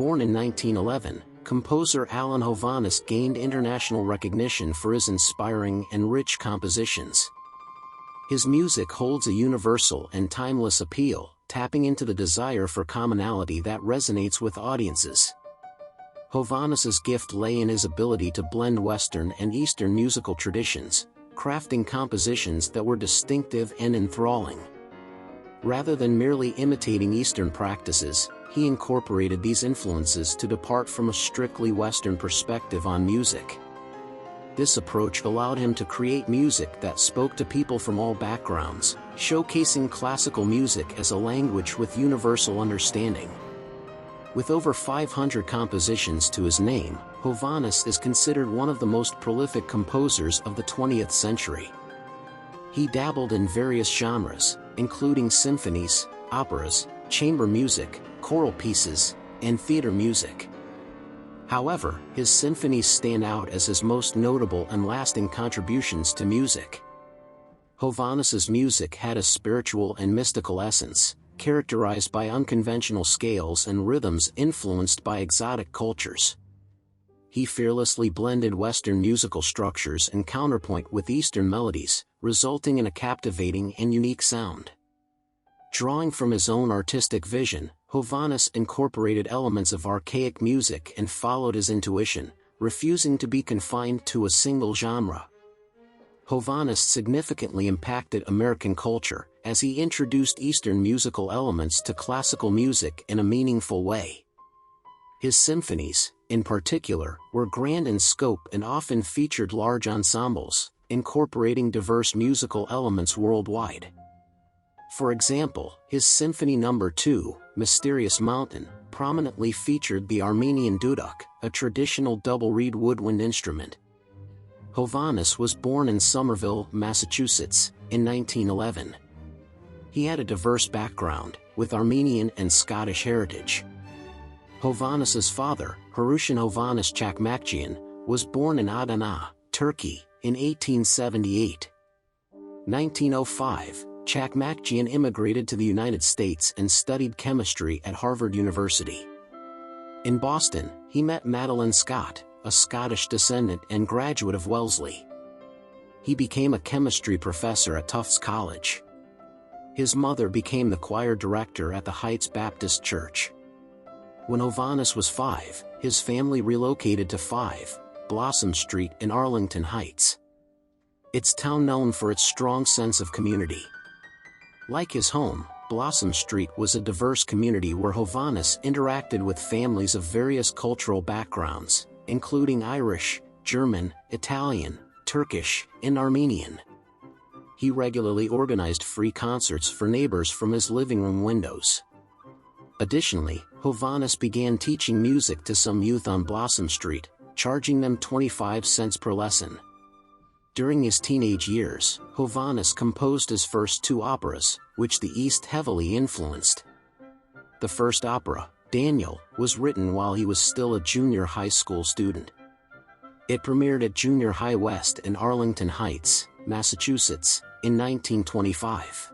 Born in 1911, composer Alan Hovhaness gained international recognition for his inspiring and rich compositions. His music holds a universal and timeless appeal, tapping into the desire for commonality that resonates with audiences. Hovhaness's gift lay in his ability to blend Western and Eastern musical traditions, crafting compositions that were distinctive and enthralling. Rather than merely imitating Eastern practices, he incorporated these influences to depart from a strictly Western perspective on music. This approach allowed him to create music that spoke to people from all backgrounds, showcasing classical music as a language with universal understanding. With over 500 compositions to his name, Hovhaness is considered one of the most prolific composers of the 20th century. He dabbled in various genres, including symphonies, operas, chamber music, choral pieces, and theater music. However, his symphonies stand out as his most notable and lasting contributions to music. Hovhaness's music had a spiritual and mystical essence, characterized by unconventional scales and rhythms influenced by exotic cultures. He fearlessly blended Western musical structures and counterpoint with Eastern melodies, resulting in a captivating and unique sound. Drawing from his own artistic vision, Hovhaness incorporated elements of archaic music and followed his intuition, refusing to be confined to a single genre. Hovhaness significantly impacted American culture, as he introduced Eastern musical elements to classical music in a meaningful way. His symphonies, in particular, were grand in scope and often featured large ensembles, incorporating diverse musical elements worldwide. For example, his Symphony No. 2, Mysterious Mountain, prominently featured the Armenian duduk, a traditional double-reed woodwind instrument. Hovhaness was born in Somerville, Massachusetts, in 1911. He had a diverse background, with Armenian and Scottish heritage. Hovhaness's father, Cherishing Hovhaness Çakmakçıyan, was born in Adana, Turkey, in 1878. 1905, Çakmakçıyan immigrated to the United States and studied chemistry at Harvard University. In Boston, he met Madeline Scott, a Scottish descendant and graduate of Wellesley. He became a chemistry professor at Tufts College. His mother became the choir director at the Heights Baptist Church. When Hovhaness was 5, his family relocated to 5 Blossom Street in Arlington Heights. It's a town known for its strong sense of community. Like his home, Blossom Street was a diverse community where Hovhaness interacted with families of various cultural backgrounds, including Irish, German, Italian, Turkish, and Armenian. He regularly organized free concerts for neighbors from his living room windows. Additionally, Hovhaness began teaching music to some youth on Blossom Street, charging them 25 cents per lesson. During his teenage years, Hovhaness composed his first 2 operas, which the East heavily influenced. The first opera, Daniel, was written while he was still a junior high school student. It premiered at Junior High West in Arlington Heights, Massachusetts, in 1925.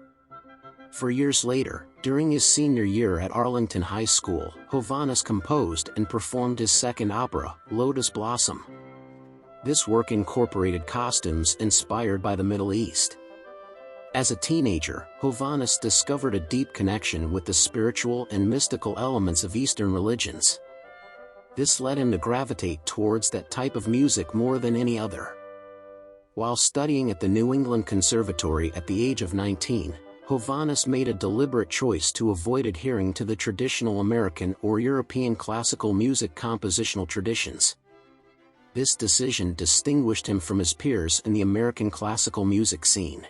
4 years later, during his senior year at Arlington High School, Hovhaness composed and performed his second opera, Lotus Blossom. This work incorporated costumes inspired by the Middle East. As a teenager, Hovhaness discovered a deep connection with the spiritual and mystical elements of Eastern religions. This led him to gravitate towards that type of music more than any other. While studying at the New England Conservatory at the age of 19, Hovhaness made a deliberate choice to avoid adhering to the traditional American or European classical music compositional traditions. This decision distinguished him from his peers in the American classical music scene.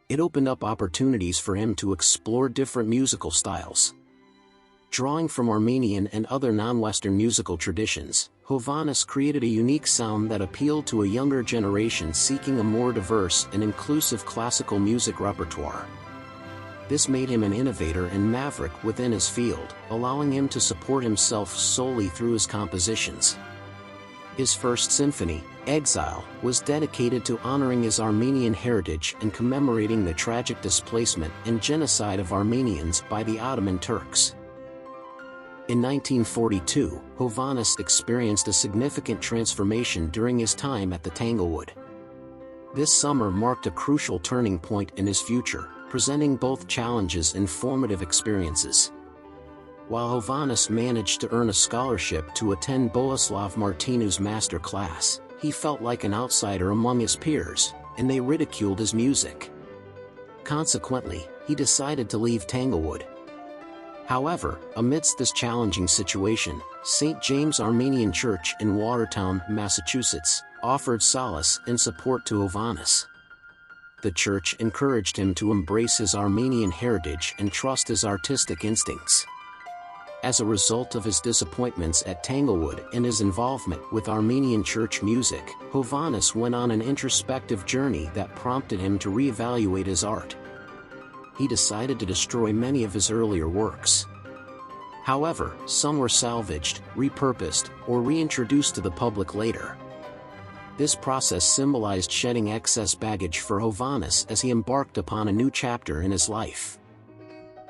It opened up opportunities for him to explore different musical styles. Drawing from Armenian and other non-Western musical traditions, Hovhaness created a unique sound that appealed to a younger generation seeking a more diverse and inclusive classical music repertoire. This made him an innovator and maverick within his field, allowing him to support himself solely through his compositions. His first symphony, Exile, was dedicated to honoring his Armenian heritage and commemorating the tragic displacement and genocide of Armenians by the Ottoman Turks. In 1942, Hovhaness experienced a significant transformation during his time at the Tanglewood. This summer marked a crucial turning point in his future, presenting both challenges and formative experiences. While Hovhaness managed to earn a scholarship to attend Boleslav Martinu's master class, he felt like an outsider among his peers, and they ridiculed his music. Consequently, he decided to leave Tanglewood. However, amidst this challenging situation, St. James Armenian Church in Watertown, Massachusetts, offered solace and support to Hovhaness. The church encouraged him to embrace his Armenian heritage and trust his artistic instincts. As a result of his disappointments at Tanglewood and his involvement with Armenian church music, Hovhaness went on an introspective journey that prompted him to reevaluate his art. He decided to destroy many of his earlier works. However, some were salvaged, repurposed, or reintroduced to the public later. This process symbolized shedding excess baggage for Hovhaness as he embarked upon a new chapter in his life.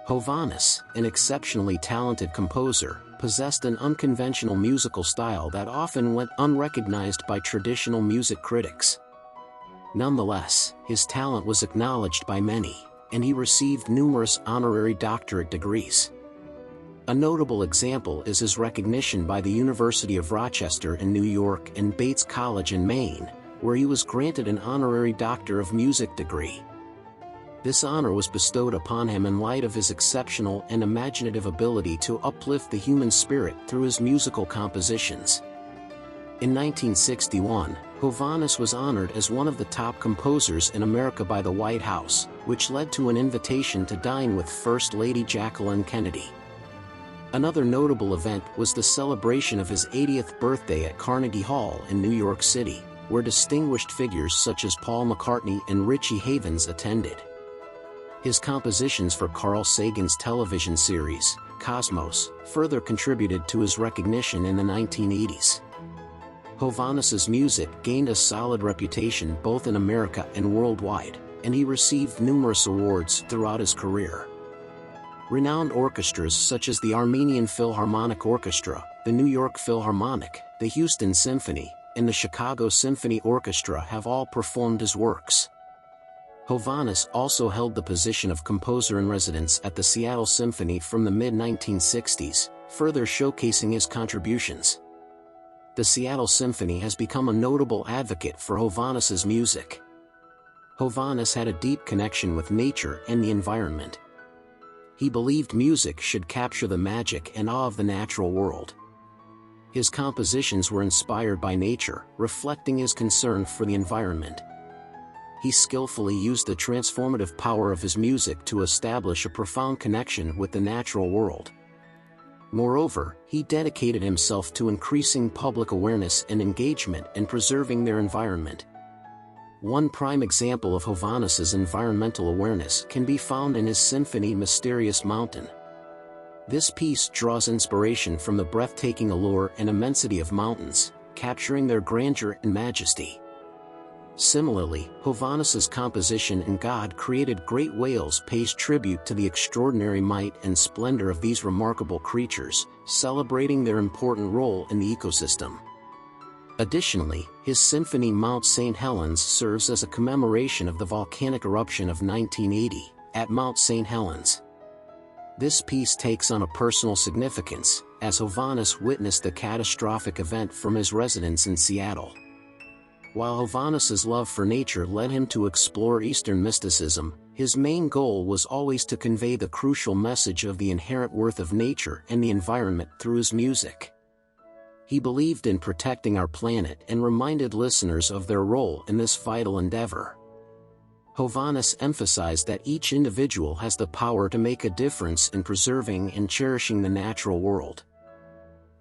Hovhaness, an exceptionally talented composer, possessed an unconventional musical style that often went unrecognized by traditional music critics. Nonetheless, his talent was acknowledged by many, and he received numerous honorary doctorate degrees. A notable example is his recognition by the University of Rochester in New York and Bates College in Maine, where he was granted an honorary Doctor of Music degree. This honor was bestowed upon him in light of his exceptional and imaginative ability to uplift the human spirit through his musical compositions. In 1961, Hovhaness was honored as one of the top composers in America by the White House, which led to an invitation to dine with First Lady Jacqueline Kennedy. Another notable event was the celebration of his 80th birthday at Carnegie Hall in New York City, where distinguished figures such as Paul McCartney and Richie Havens attended. His compositions for Carl Sagan's television series, Cosmos, further contributed to his recognition in the 1980s. Hovhaness's music gained a solid reputation both in America and worldwide, and he received numerous awards throughout his career. Renowned orchestras such as the Armenian Philharmonic Orchestra, the New York Philharmonic, the Houston Symphony, and the Chicago Symphony Orchestra have all performed his works. Hovhaness also held the position of composer-in-residence at the Seattle Symphony from the mid-1960s, further showcasing his contributions. The Seattle Symphony has become a notable advocate for Hovhaness's music. Hovhaness had a deep connection with nature and the environment. He believed music should capture the magic and awe of the natural world. His compositions were inspired by nature, reflecting his concern for the environment. He skillfully used the transformative power of his music to establish a profound connection with the natural world. Moreover, he dedicated himself to increasing public awareness and engagement in preserving their environment. One prime example of Hovhaness's environmental awareness can be found in his symphony Mysterious Mountain. This piece draws inspiration from the breathtaking allure and immensity of mountains, capturing their grandeur and majesty. Similarly, Hovhaness's composition In God Created Great Whales pays tribute to the extraordinary might and splendor of these remarkable creatures, celebrating their important role in the ecosystem. Additionally, his symphony Mount St. Helens serves as a commemoration of the volcanic eruption of 1980 at Mount St. Helens. This piece takes on a personal significance, as Hovhaness witnessed the catastrophic event from his residence in Seattle. While Hovhaness's love for nature led him to explore Eastern mysticism, his main goal was always to convey the crucial message of the inherent worth of nature and the environment through his music. He believed in protecting our planet and reminded listeners of their role in this vital endeavor. Hovhaness emphasized that each individual has the power to make a difference in preserving and cherishing the natural world.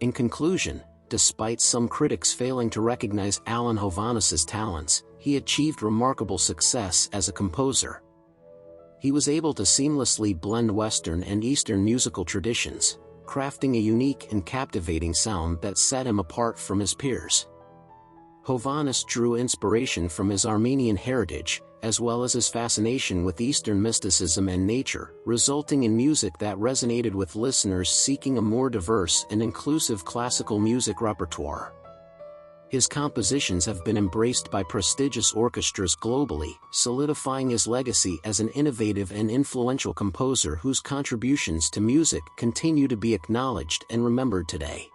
In conclusion, despite some critics failing to recognize Alan Hovhaness's talents, he achieved remarkable success as a composer. He was able to seamlessly blend Western and Eastern musical traditions, crafting a unique and captivating sound that set him apart from his peers. Hovhaness drew inspiration from his Armenian heritage, as well as his fascination with Eastern mysticism and nature, resulting in music that resonated with listeners seeking a more diverse and inclusive classical music repertoire. His compositions have been embraced by prestigious orchestras globally, solidifying his legacy as an innovative and influential composer whose contributions to music continue to be acknowledged and remembered today.